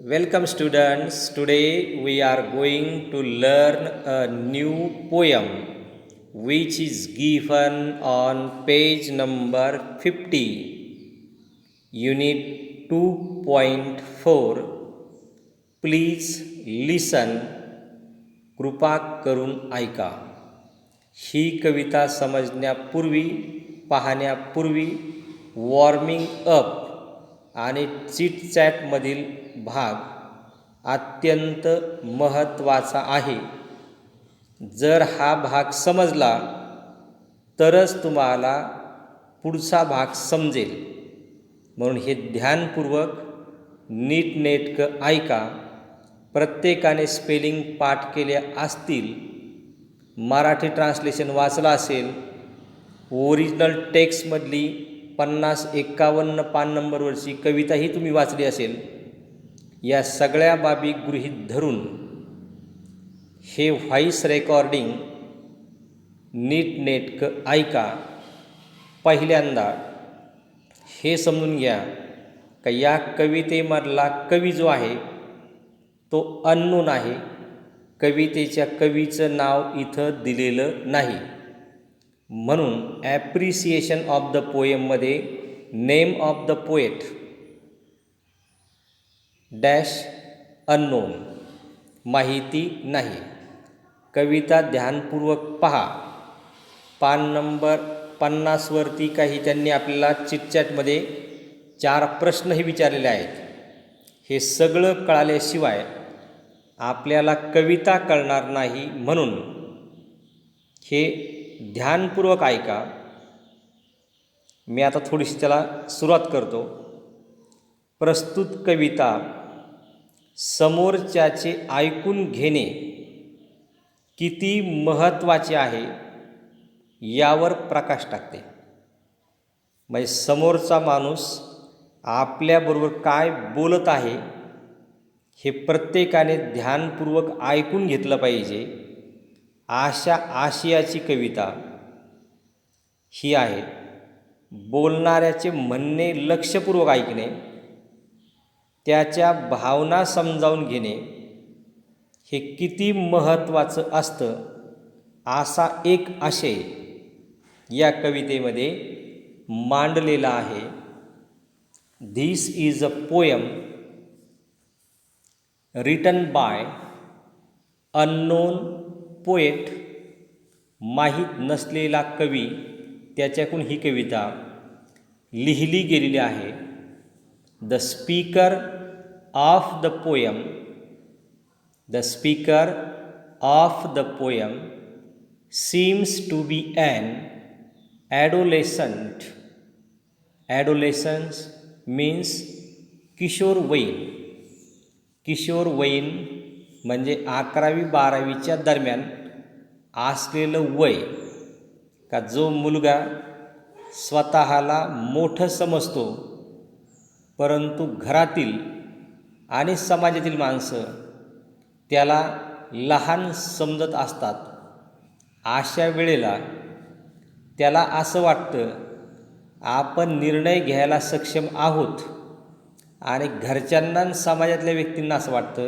Welcome students. Today we are going to learn a new poem which is given on page number 50, unit 2.4. Please listen. कृपा करून ऐका. ही कविता समजण्यापूर्वी पाहण्यापूर्वी warming up आणि चिटचॅटमधील भाग अत्यंत महत्त्वाचा आहे. जर हा भाग समजला तरच तुम्हाला पुढचा भाग समजेल. म्हणून हे ध्यानपूर्वक नीटनेटकं ऐका. प्रत्येकाने स्पेलिंग पाठ केले असतील, मराठी ट्रान्सलेशन वाचलं असेल, ओरिजिनल टेक्स्टमधली 50-51 पान नंबरवरची कविताही तुम्ही वाचली असेल. या सगळ्या बाबी गृहीत धरून हे व्हॉइस रेकॉर्डिंग नीटनेटकं ऐका. पहिल्यांदा हे समजून घ्या का या कवितेमधला कवी जो आहे तो अननोन आहे. कवितेच्या कवीचं नाव इथं दिलेलं नाही. म्हणून ॲप्रिसिएशन ऑफ द पोएममध्ये name of the poet dash unknown, माहिती नाही. कविता ध्यानपूर्वक पहा. पान नंबर 50वरती काही त्यांनी आपल्याला चिटचॅटमध्ये 4 प्रश्नही विचारलेले आहेत. हे सगळं कळाल्याशिवाय आपल्याला कविता कळणार नाही. म्हणून हे ध्यानपूर्वक ऐका. मी आता थोडीशी त्याला सुरुवात करतो. प्रस्तुत कविता समोरच्याचे ऐकून घेणे किती महत्त्वाचे आहे यावर प्रकाश टाकते. म्हणजे समोरचा माणूस आपल्याबरोबर काय बोलत आहे हे प्रत्येकाने ध्यानपूर्वक ऐकून घेतलं पाहिजे. अशा आशयाची कविता ही आहे. बोलणाऱ्याचे म्हणणे लक्षपूर्वक ऐकणे, त्याच्या भावना समजावून घेणे हे किती महत्त्वाचं असतं असा एक आशय या कवितेमध्ये मांडलेला आहे. This is a poem written by unknown poet. माहीत नसलेला कवी, त्याच्याकडून ही कविता लिहिली गेलेली आहे. The speaker of the poem, the speaker of the poem seems to be an adolescent. Adolescence means किशोरवयीन. किशोरवयीन म्हणजे 11वी-12वीच्या दरम्यान असलेलं वय. का जो मुलगा स्वतःला मोठं समजतो परंतु घरातील आणि समाजातील माणसं त्याला लहान समजत असतात. अशा वेळेला त्याला असं वाटतं आपण निर्णय घ्यायला सक्षम आहोत आणि घरच्यांना समाजातल्या व्यक्तींना असं वाटतं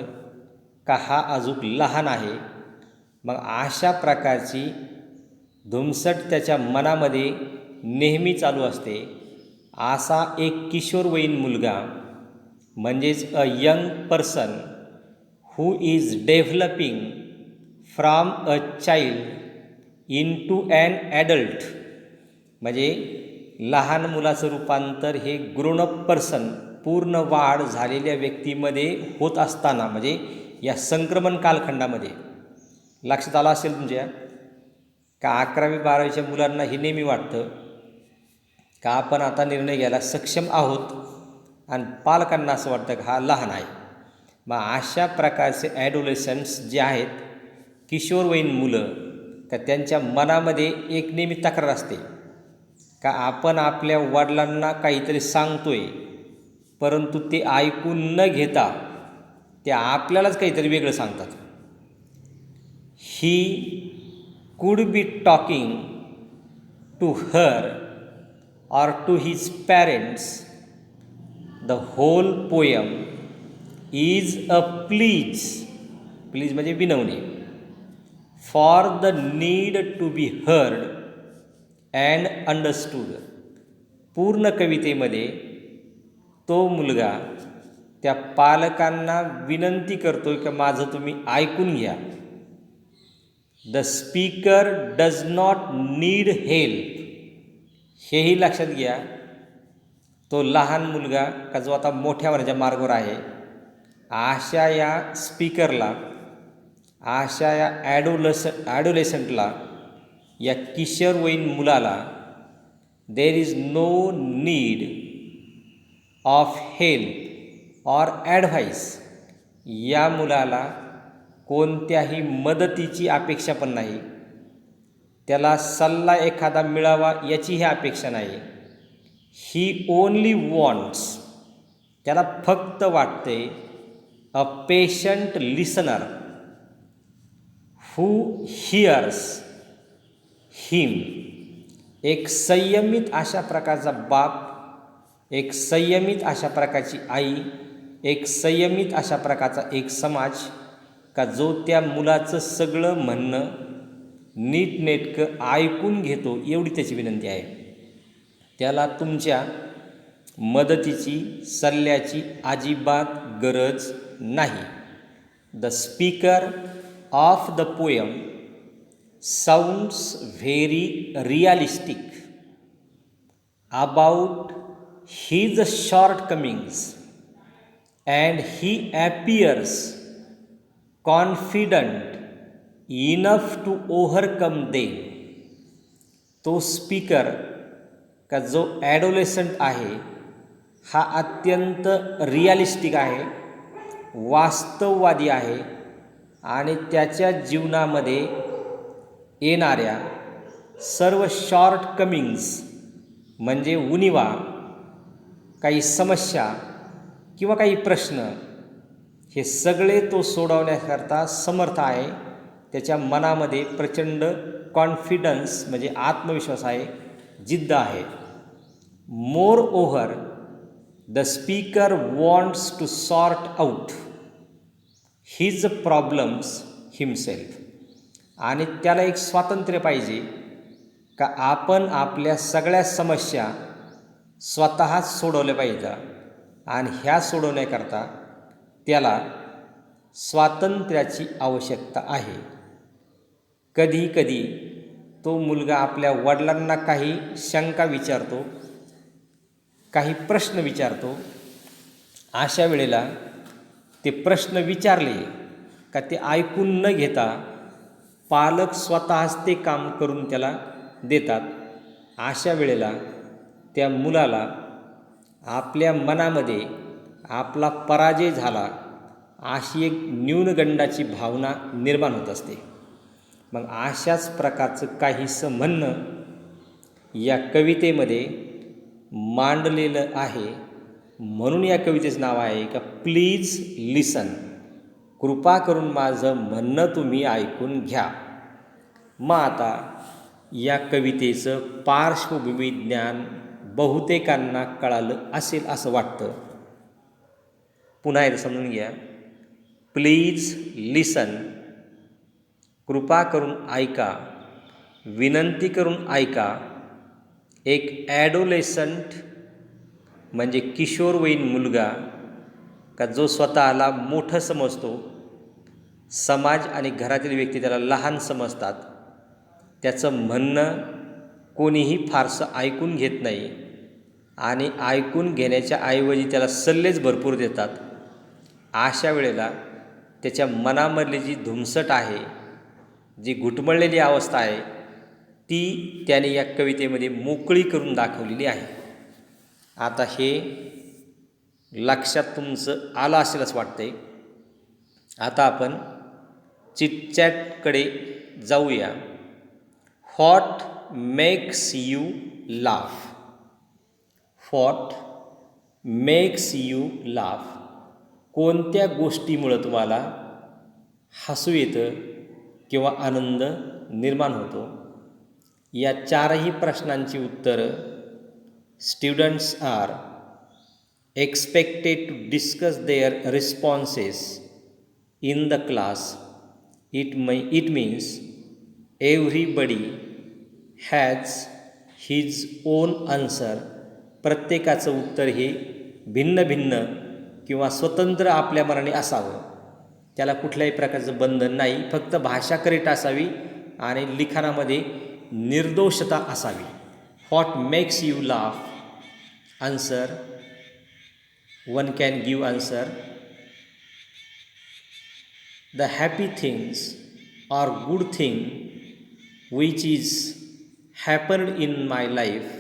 का हा अजून लहान आहे. मग अशा प्रकारची धुमसट त्याच्या मनामध्ये नेहमी चालू असते. असा एक किशोरवयीन मुलगा म्हणजेच a young person who is developing from a child into an adult. म्हणजे लहान मुलाचं रूपांतर हे ग्रोनअप पर्सन, पूर्ण वाढ झालेल्या व्यक्तीमध्ये होत असताना, म्हणजे या संक्रमण कालखंडामध्ये. लक्षात आलं असेल तुमच्या का 11वी-12वीच्या मुलांना हे नेहमी वाटतं का आपण आता निर्णय घ्यायला सक्षम आहोत आणि पालकांना असं वाटतं का हा लहान आहे. मग अशा प्रकारचे ॲडोलेसन्ट्स जे आहेत, किशोरवयीन मुलं, का त्यांच्या मनामध्ये एक नेहमी तक्रार असते का आपण आपल्या वडिलांना काहीतरी सांगतोय परंतु ते ऐकून न घेता ते आपल्यालाच काहीतरी वेगळं सांगतात. He could be talking to her or to his parents. The whole poem is a please, please म्हणजे विनवणी, for the need to be heard and understood. पूर्ण कवितेमध्ये तो मुलगा त्या पालकांना विनंती करतो की माझं तुम्ही ऐकून घ्या. The speaker does not need help, हेही लक्षात घ्या. तो लहान मुलगा का जो आता मोठ्या होण्याच्या मार्गावर आहे, अशा या स्पीकरला, अशा या ॲडोलेसंटला, या किशोरवयीन मुलाला there is no need of help or advice, या मुलाला कोणत्याही मदतीची अपेक्षा पण नाही, त्याला सल्ला एखादा मिळावा याचीही अपेक्षा नाही. ही ओनली वॉन्ट्स, त्याला फक्त वाटते a patient listener who hears him. एक संयमित अशा प्रकारचा बाप, एक संयमित अशा प्रकारची आई, एक संयमित अशा प्रकारचा एक समाज का जो त्या मुलाचं सगळं म्हणणं नीटनेटकं ऐकून घेतो, एवढी त्याची विनंती आहे. त्याला तुमच्या मदतीची, सल्ल्याची अजिबात गरज नाही. The speaker of the poem sounds very realistic about his shortcomings and he appears confident enough to overcome them. तो स्पीकर का जो ॲडोलेसंट आहे हा अत्यंत रिअलिस्टिक आहे, वास्तववादी आहे आणि त्याच्या जीवनामध्ये येणाऱ्या सर्व शॉर्टकमिंग्स म्हणजे उणिवा, काही समस्या किंवा काही प्रश्न, हे सगळे तो सोडवण्याकरता समर्थ आहे. त्याच्या मनामध्ये प्रचंड कॉन्फिडन्स म्हणजे आत्मविश्वास आहे, जिद्द आहे. Moreover the speaker wants to sort out his problems himself. आणि त्याला एक स्वातंत्र्य पाहिजे का आपण आपल्या सगळ्या समस्या स्वतःच सोडवल्या पाहिजेत आणि ह्या सोडवण्याकरता त्याला स्वातंत्र्याची आवश्यकता आहे. कधी कधी तो मुलगा आपल्या वडिलांना काही शंका विचारतो, काही प्रश्न विचारतो. अशा वेळेला ते प्रश्न विचारले का ते ऐकून न घेता पालक स्वतःच ते काम करून त्याला देतात. अशा वेळेला त्या मुलाला आपल्या मनामध्ये आपला पराजय झाला अशी एक न्यूनगंडाची भावना निर्माण होत असते. मग अशाच प्रकारचं काहीसं म्हणणं या कवितेमध्ये मांडलेलं आहे. म्हणून या कवितेचं नाव आहे का प्लीज लिसन, कृपा करून माझं म्हणणं तुम्ही ऐकून घ्या. मग आता या कवितेचं पार्श्वभूमी ज्ञान बहुतेकांना कळालं असेल असं वाटतं. पुन्हा एकदा समजून घ्या. प्लीज लिसन, कृपा करून ऐका, विनंती करून ऐका. एक ॲडोलेसंट म्हणजे किशोरवयीन मुलगा का जो स्वतःला मोठं समजतो, समाज आणि घरातील व्यक्ती त्याला लहान समजतात, त्याचं म्हणणं कोणीही फारसं ऐकून घेत नाही आणि ऐकून घेण्याच्या ऐवजी त्याला सल्लेच भरपूर देतात. अशा वेळेला त्याच्या मनामधली जी धुमसट आहे, जी घुटमळलेली अवस्था आहे, ती त्याने या कवितेमध्ये मोकळी करून दाखवलेली आहे. आता हे लक्षात तुमचं आलं असेल असं वाटतंय. आता आपण चिटचॅटकडे जाऊया. What makes you laugh? What makes you laugh? कोणत्या गोष्टीमुळं तुम्हाला हसू येतं किंवा आनंद निर्माण होतो? या चारही प्रश्नांची उत्तरं students are expected to discuss their responses in the class. It means everybody has his own answer. प्रत्येकाचं उत्तर हे भिन्न भिन्न किंवा स्वतंत्र आपल्या मनाने असावं. त्याला कुठल्याही प्रकारचं बंधन नाही. फक्त भाषा करेक्ट असावी आणि लिखाणामध्ये निर्दोषता असावी. What makes you laugh? Answer, one can give answer. The happy things or good thing which is happened in my life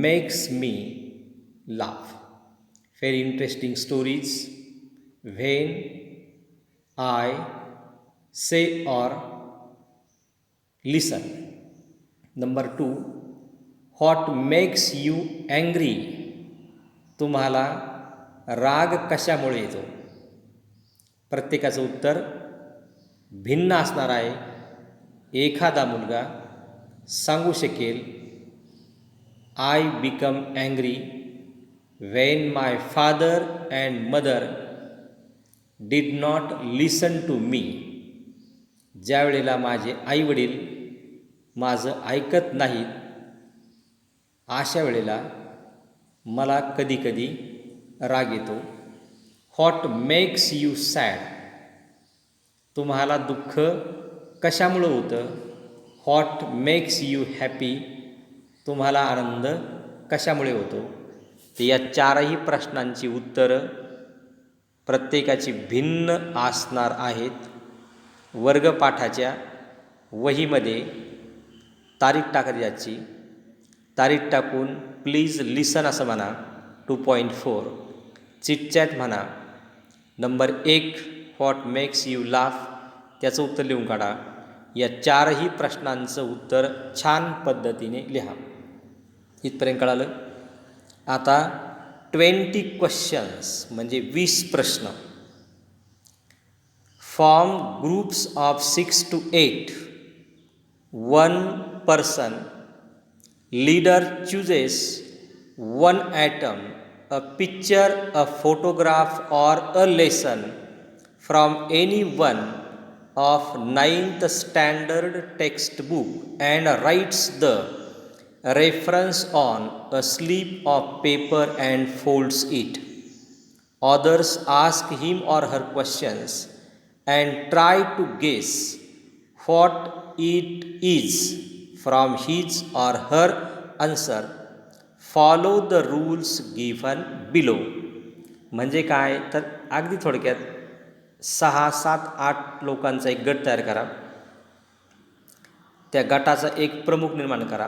makes me laugh. Very interesting stories when I say or listen. Number 2, what makes you angry? तुम्हाला राग कशामुळे येतो? प्रत्येकाचं उत्तर भिन्न असणार आहे. एखादा मुलगा सांगू शकेल, I become angry when my father and mother did not listen to me. ज्या वेळेला माझे आईवडील माझं ऐकत नाहीत, अशा वेळेला मला कधीकधी राग येतो. What makes you sad? तुम्हाला दुःख कशामुळं होतं? What makes you happy? तुम्हाला आनंद कशामुळे होतो? तर या चारही प्रश्नांची उत्तरं प्रत्येकाची भिन्न असणार आहेत. वर्गपाठाच्या वहीमध्ये तारीख टाकत याची. तारीख टाकून प्लीज लिसन असं म्हणा. 2.4 चिटचॅट म्हणा. Number 1 what makes you laugh, त्याचं उत्तर लिहून काढा. या चारही प्रश्नांचं उत्तर छान पद्धतीने लिहा. इथपर्यंत कळालं? आता 20 क्वेश्चन्स म्हणजे 20 प्रश्न. Form groups of 6 to 8. 1 person. Leader chooses one item, a picture, a photograph or a lesson from any one of 9th standard textbook and writes the reference on a slip of paper and folds it. Others ask him or her questions and try to guess what it is from his or her answer. Follow the rules given below. म्हणजे काय तर अगदी थोडक्यात 6, 7, 8 लोकांचा एक गट तयार करा. त्या गटाचा एक प्रमुख निर्माण करा.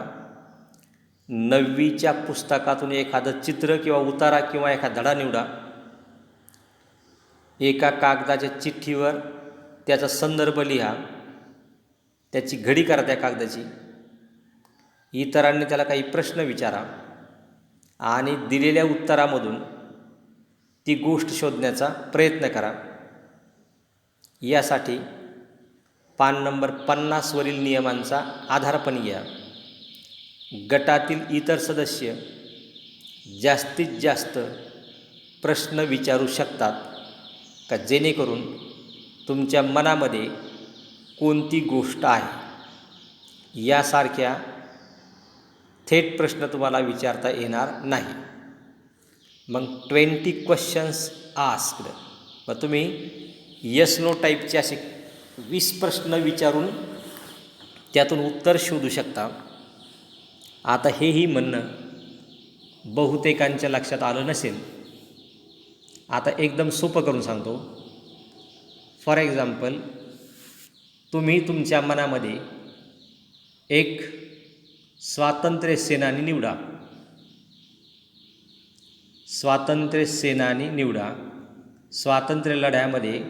9वीच्या पुस्तकातून एखादं चित्र किंवा उतारा किंवा एखादा धडा निवडा. एका कागदाच्या चिठ्ठीवर त्याचा संदर्भ लिहा. त्याची घडी करा त्या कागदाची. इतरांनी त्याला काही प्रश्न विचारा आणि दिलेल्या उत्तरामधून ती गोष्ट शोधण्याचा प्रयत्न करा. यासाठी पान नंबर 50 वरील नियमांचा आधार पण घ्या. गटातील इतर सदस्य जास्तीत जास्त प्रश्न विचारू शकतात का जेणेकरून तुमच्या मनामध्ये कोणती गोष्ट आहे यासारख्या थेट प्रश्न तुम्हाला विचारता येणार नाही. मग 20 क्वेश्चन्स आस्क्ड. मग तुम्ही येस नो टाईपचे असे 20 प्रश्न विचारून त्यातून उत्तर शोधू शकता. आता हेही म्हणणं बहुतेकांच्या लक्षात आलं नसेल. आता एकदम सोपं करून सांगतो. फॉर एक्झाम्पल, तुम्ही तुमच्या मनामध्ये एक स्वातंत्र्य सेनानी निवडा. स्वातंत्र्य सेनानी निवडा. स्वातंत्र्य लढ्यामध्ये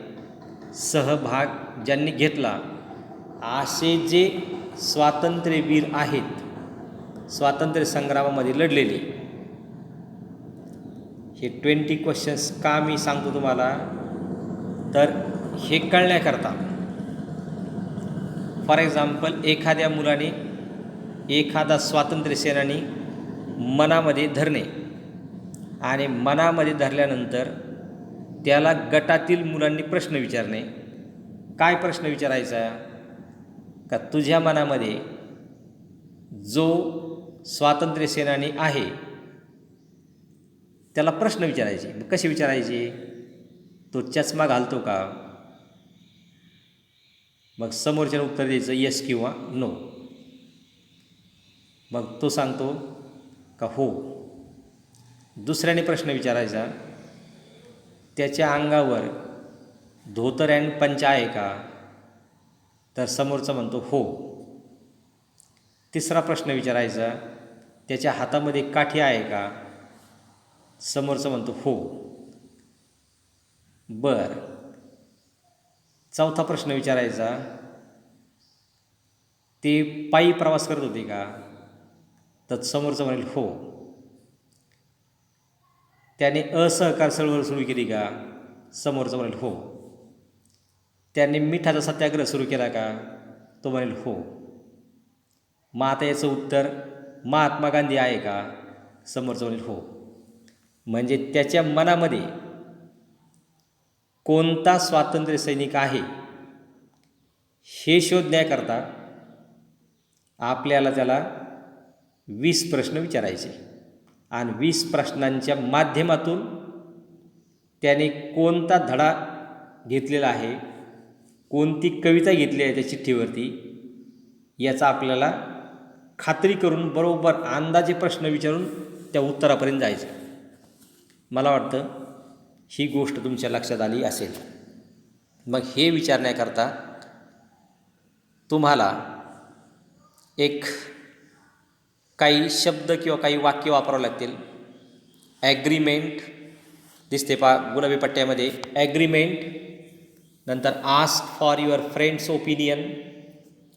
सहभाग ज्यांनी घेतला असे जे स्वातंत्र्यवीर आहेत, स्वातंत्र्य संग्रामामध्ये लढलेले. हे 20 क्वेश्चन्स का मी सांगतो तुम्हाला तर हे कळण्याकरता. फॉर एक्झाम्पल, एखाद्या मुलाने एखादा स्वातंत्र्य सेनानी मनामध्ये धरणे आणि मनामध्ये धरल्यानंतर त्याला गटातील मुलांनी प्रश्न विचारणे. काय प्रश्न विचारायचा? का तुझ्या मनामध्ये जो स्वातंत्र्य सेनानी आहे त्याला प्रश्न विचारायचे. मग कसे विचारायचे? तो चष्मा घालतो का? मग समोरच्यानं उत्तर द्यायचं येस किंवा नो. मग तो सांगतो का हो. दुसऱ्याने प्रश्न विचारायचा, त्याच्या अंगावर धोतर अँड पंच आहे का? तर समोरचा म्हणतो हो. तिसरा प्रश्न विचारायचा, त्याच्या हातामध्ये काठी आहे का? समोरचा म्हणतो हो. बर. चौथा प्रश्न विचारायचा, ते पायी प्रवास करत होते का? तर समोरचं म्हणेल हो. त्याने असहकार चळवळ सुरू केली का? समोरचं म्हणेल हो. त्याने मिठाचा सत्याग्रह सुरू केला का? तो म्हणेल हो. मग आता याचं उत्तर महात्मा गांधी आहे का? समोरचं म्हणेल हो. म्हणजे त्याच्या मनामध्ये कोणता स्वातंत्र्य सैनिक आहे हे शोधण्याकरता आपल्याला त्याला 20 प्रश्न विचारायचे आणि 20 प्रश्नांच्या माध्यमातून त्याने कोणता धडा घेतलेला आहे, कोणती कविता घेतली आहे त्या चिठ्ठीवरती, याचा आपल्याला खात्री करून बरोबर अंदाजे प्रश्न विचारून त्या उत्तरापर्यंत जायचं. मला वाटतं ही गोष्ट तुमच्या लक्षात आली असेल. मग हे विचारण्याकरता तुम्हाला एक काही शब्द किंवा काही वाक्य वापरावं लागतील. ॲग्रीमेंट दिसते गुलाबी पट्ट्यामध्ये. ॲग्रीमेंट, नंतर ask for your friends opinion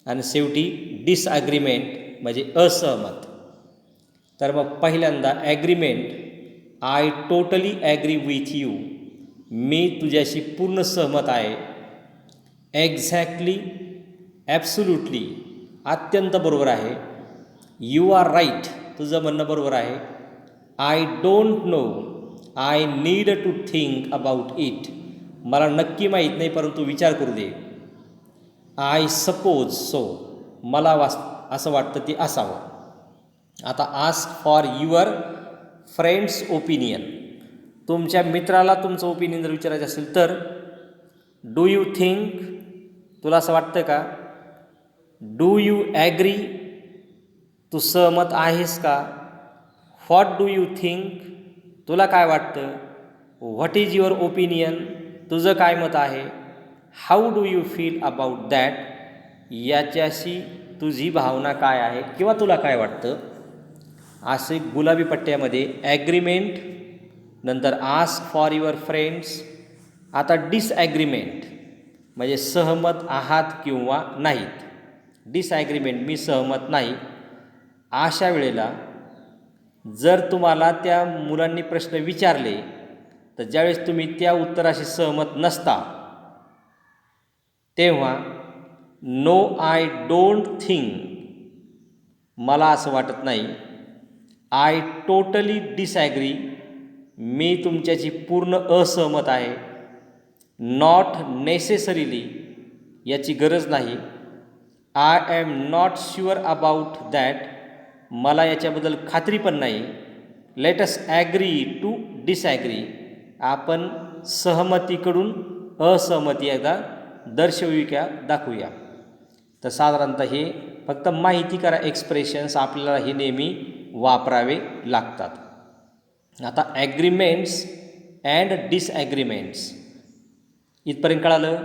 आणि शेवटी डिसॲग्रीमेंट म्हणजे असहमत. तर मग पहिल्यांदा agreement, I totally agree with you, मी तुझ्याशी पूर्ण सहमत आहे. एक्झॅक्टली, ॲब्सोल्युटली, अत्यंत बरोबर आहे. यू आर राईट, तुझं म्हणणं बरोबर आहे. I don't know, I need to think about it, मला नक्की माहीत नाही परंतु विचार करू दे. आय सपोज सो, मला असं वाटतं ते असावं. आता ask for your friends opinion, तुमच्या मित्राला तुमचं ओपिनियन जर विचारायचं असेल तर डू यू थिंक, तुला असं वाटतं का? डू यू ॲग्री, तू सहमत आहेस का? व्हॉट डू यू थिंक, तुला काय वाटतं? व्हॉट इज युअर ओपिनियन, तुझं काय मत आहे? How do you feel about that, याच्याशी तुझी भावना काय आहे किंवा तुला काय वाटतं? असे गुलाबी पट्ट्यामध्ये ॲग्रीमेंट, नंतर आस्क फॉर युअर फ्रेंड्स. आता डिसॲग्रीमेंट म्हणजे सहमत आहात किंवा नाहीत. डिसॲग्रीमेंट, मी सहमत नाही. अशा वेळेला जर तुम्हाला त्या मुलांनी प्रश्न विचारले तर ज्यावेळेस तुम्ही त्या उत्तराशी सहमत नसता तेव्हा नो आय डोंट थिंक, मला असं वाटत नाही. आय टोटली डिसॲग्री, मी तुमच्याशी पूर्ण असहमत आहे. नॉट नेसेसरीली, याची गरज नाही. I am not sure about that, मला याच्याबद्दल खात्री पण नाही. Let us agree to disagree, आपण सहमतीकडून असहमती एकदा दर्शवूया, दाखवूया. तर साधारणतः हे फक्त माहिती करा एक्सप्रेशन्स आपल्याला हे नेहमी वापरावे लागतात. आता ॲग्रीमेंट्स अँड डिसॲग्रीमेंट्स इथपर्यंत कळालं.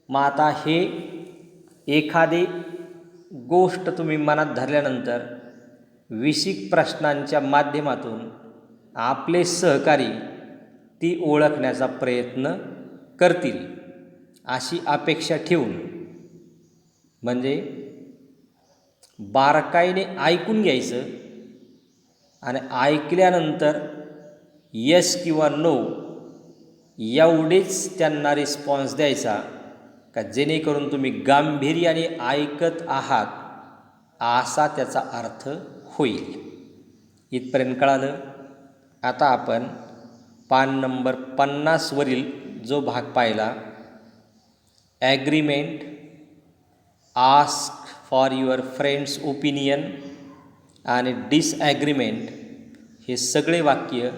मग आता हे एखादी गोष्ट तुम्ही मनात धरल्यानंतर 20 प्रश्नांच्या माध्यमातून आपले सहकारी ती ओळखण्याचा प्रयत्न करतील अशी अपेक्षा ठेवून, म्हणजे बारकाईने ऐकून घ्यायचं आणि ऐकल्यानंतर यस किंवा नो एवढेच त्यांना रिस्पॉन्स द्यायचा का जेणेकरून तुम्ही गांभीर्याने ऐकत आहात असा त्याचा अर्थ होईल. इथपर्यंत कळालं. आता आपण पान नंबर 50वरील जो भाग पाहिला, agreement, ask for your friends opinion आणि डिसॲग्रीमेंट, हे सगळे वाक्य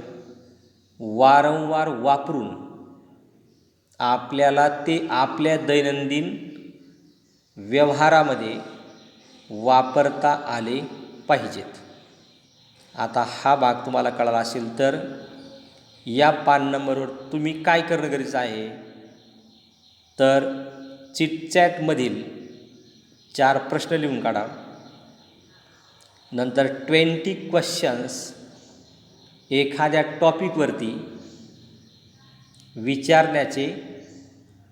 वारंवार वापरून आपल्याला ते आपल्या दैनंदिन व्यवहारामध्ये वापरता आले पाहिजेत. आता हा भाग तुम्हाला कळला असेल तर या पान नंबरवर तुम्ही काय करणं गरजेचं आहे, तर चिटचॅटमधील 4 प्रश्न लिहून काढा. नंतर 20 क्वेश्चन्स एखाद्या टॉपिकवरती विचारण्याचे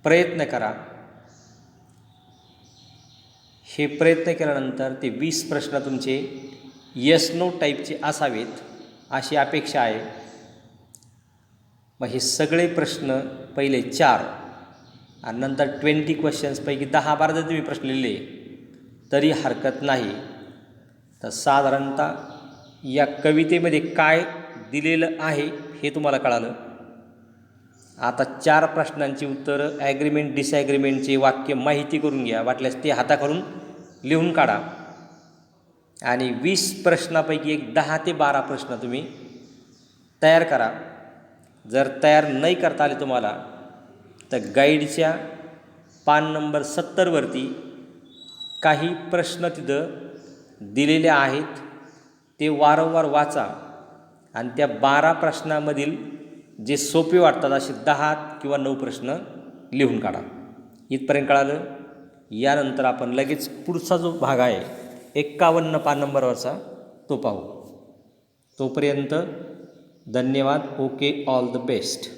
प्रयत्न करा. हे प्रयत्न केल्यानंतर ते 20 प्रश्न तुमचे येस नो टाईपचे असावेत अशी अपेक्षा आहे. मग हे सगळे प्रश्न पहिले 4 आणि नंतर 20 क्वेश्चन्सपैकी 10-12 जर तुम्ही प्रश्न लिहिले तरी हरकत नाही. तर साधारणतः या कवितेमध्ये काय दिलेलं आहे हे तुम्हाला कळालं. आता 4 प्रश्नांची उत्तरं ॲग्रीमेंट डिसॲग्रीमेंटचे वाक्य माहिती करून घ्या, वाटल्यास ते हाताखालून लिहून काढा आणि 20 प्रश्नापैकी एक 10 ते 12 प्रश्न तुम्ही तयार करा. जर तयार नाही करता आले तुम्हाला तर गाईडच्या पान नंबर 70वरती काही प्रश्न तिथं दिलेले आहेत, ते वारंवार वाचा आणि त्या 12 प्रश्नामधील जे सोपे वाटतात असे 10 किंवा 9 प्रश्न लिहून काढा. इथपर्यंत कळालं. यानंतर आपण लगेच पुढचा जो भाग आहे 51 पान नंबरवरचा तो पाहू. तोपर्यंत धन्यवाद. Okay, all the best.